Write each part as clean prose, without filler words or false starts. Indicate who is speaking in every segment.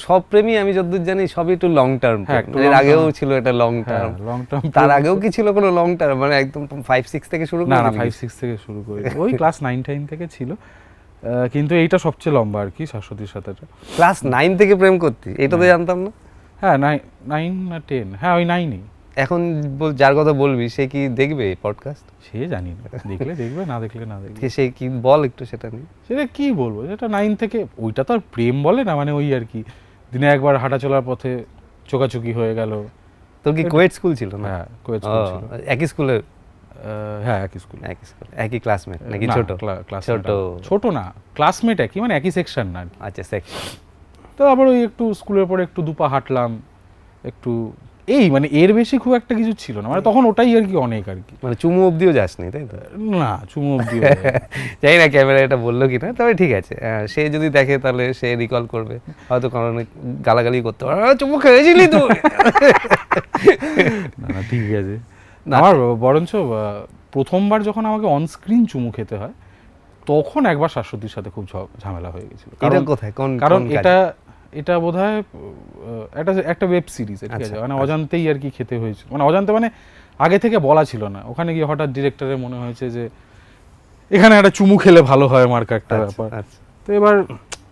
Speaker 1: সব প্রেমই আমি যতদূর জানি সবই একটু লং টার্ম। এর আগেও ছিল এটা লং টার্ম। তার আগেও কি ছিল কোনো লং টার্ম, মানে একদম 5-6 থেকে শুরু করে?
Speaker 2: না 5-6 থেকে শুরু করে ওই ক্লাস 9-10 থেকে ছিল, কিন্তু এইটা সবচেয়ে লম্বা আর কি, শাশ্বতীর সাথে।
Speaker 1: ক্লাস 9 থেকে প্রেম করতি, এটা তো জানতাম না।
Speaker 2: হ্যাঁ 9 না 10, হ্যাঁ ওই 9ই।
Speaker 1: এখন যার কথা বলবি সে কি দেখবে পডকাস্ট?
Speaker 2: সে জানি না, দেখলে দেখবে, না দেখলে না দেখবে।
Speaker 1: সে কি বল একটু সেটা নিয়ে।
Speaker 2: সেটা কি বলবো, সেটা 9 থেকে, ওইটা তো আর প্রেম বলে না, মানে ওই আর কি, দিনে একবার হাঁটা চলার পথে চোকাচুকি হয়ে গেল।
Speaker 1: তোর কি কোয়েট স্কুল ছিল না?
Speaker 2: হ্যাঁ কোয়েট স্কুল ছিল।
Speaker 1: একই স্কুলে?
Speaker 2: হ্যাঁ একই স্কুল।
Speaker 1: একই ক্লাসমেট নাকি ছোট?
Speaker 2: ছোট না, ক্লাসমেট একই, মানে একই সেকশন না।
Speaker 1: আচ্ছা সেকশন।
Speaker 2: তো আবার ওই একটু স্কুলের পরে একটু দুপা হাঁটলাম একটু, এই মানে এর বেশি খুব একটা কিছু ছিল না, মানে তখন ওটাই আর কি অনেক আর কি।
Speaker 1: মানে চুমু অবধিও যাসনি তাই তো?
Speaker 2: না চুমু অবধিও
Speaker 1: জানি না ক্যামেরা এটা বললো কি না, তবে ঠিক আছে, সে যদি দেখে তাহলে সে রিকল করবে, হয়তো কারণ গালাগালি করতে পারে, চুমু খেয়েছিলি তুই।
Speaker 2: না ঠিক আছে। আমার বরঞ্চ প্রথমবার যখন আমাকে অন স্ক্রিন চুমু খেতে হয়, তখন একবার শাশ্বতীর সাথে খুব ঝামেলা হয়ে গেছিল। কারণ এটা বোধহয় একটা ওয়েব সিরিজ, ঠিক আছে, মানে অজান্তেই আর কি খেতে হয়েছিল, মানে অজান্তে মানে আগে থেকে বলা ছিল না, ওখানে গিয়ে হঠাৎ ডিরেক্টরের মনে হয়েছে যে এখানে একটা চুমু খেলে ভালো হয়, মার্কা একটা ব্যাপার। তো এবার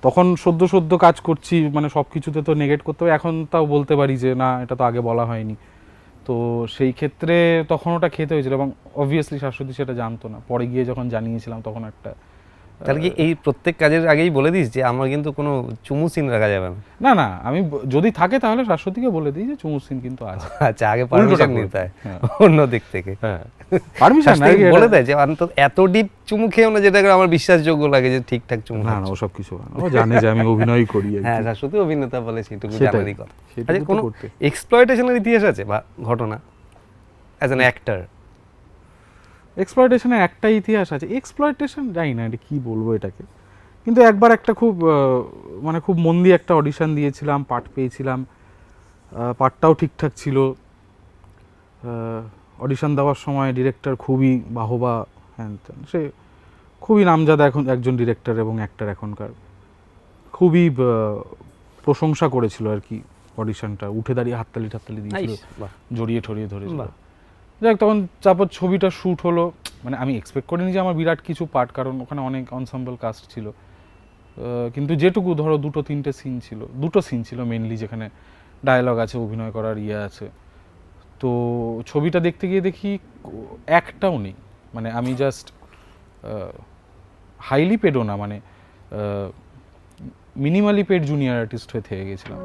Speaker 2: তখন সদ্য কাজ করছি, মানে সব কিছুতে তো নেগেট করতে হবে, এখন তাও বলতে পারি যে না এটা তো আগে বলা হয়নি। তো সেই ক্ষেত্রে তখন ওটা খেতে হয়েছিল, এবং অবভিয়াসলি শাশ্বতী সেটা জানতো না, পরে গিয়ে যখন জানিয়েছিলাম তখন একটা।
Speaker 1: তাহলে কি এই প্রত্যেক কাজের আগেই বলে দিস যে আমার কিন্তু কোনো চুমু সিন রাখা যাবে না?
Speaker 2: না আমি যদি থাকে তাহলে শাশ্বতীকে বলে দিই যে চুমু সিন কিন্তু আছে।
Speaker 1: আচ্ছা আগে পারমিশন নিতে হয় অন্য দিক থেকে।
Speaker 2: হ্যাঁ পারমিশন
Speaker 1: বলে দেয় যে অন্তত এত ডিপ চুমু খেয়েও না যেটা আমার বিশ্বাসযোগ্য লাগে যে ঠিকঠাক চুমু।
Speaker 2: না ও সব কিছু ও জানে যে আমি অভিনয় করি।
Speaker 1: হ্যাঁ শাশ্বতী অভিনেতা বলে সেটুকু জানারই কথা। আচ্ছা কোনো এক্সপ্লয়টেশনের ইতিহাস আছে বা ঘটনা অ্যাজ অ্যান অ্যাক্টর?
Speaker 2: এক্সপ্লয়টেশনের একটা ইতিহাস আছে। এক্সপ্লয়টেশন জানি না এটা কি বলবো এটাকে, কিন্তু একবার একটা খুব মানে খুব মন দিয়ে একটা অডিশন দিয়েছিলাম, পার্ট পেয়েছিলাম, পার্টটাও ঠিকঠাক ছিল। অডিশন দেওয়ার সময় ডিরেক্টর খুবই বাহবা, হ্যান ত্যান, সে খুবই নামজাদা এখন একজন ডিরেক্টর এবং অ্যাক্টর এখনকার, খুবই প্রশংসা করেছিল আর কি। অডিশনটা উঠে দাঁড়িয়ে হাততালি দিয়েছিল, জড়িয়ে ঠরিয়ে ধরেছিল। যাক তখন তারপর ছবিটা শ্যুট হলো, মানে আমি এক্সপেক্ট করিনি যে আমার বিরাট কিছু পার্ট, কারণ ওখানে অনেক অনসাম্বল কাস্ট ছিল, কিন্তু যেটুকু ধরো 2-3টে সিন ছিল, 2টো সিন ছিল মেনলি, যেখানে ডায়লগ আছে, অভিনয় করার ইয়ে আছে। তো ছবিটা দেখতে গিয়ে দেখি একটাও নেই, মানে আমি জাস্ট হাইলি পেডও না, মানে মিনিমালি পেড জুনিয়র আর্টিস্ট হয়ে থেকে গেছিলাম।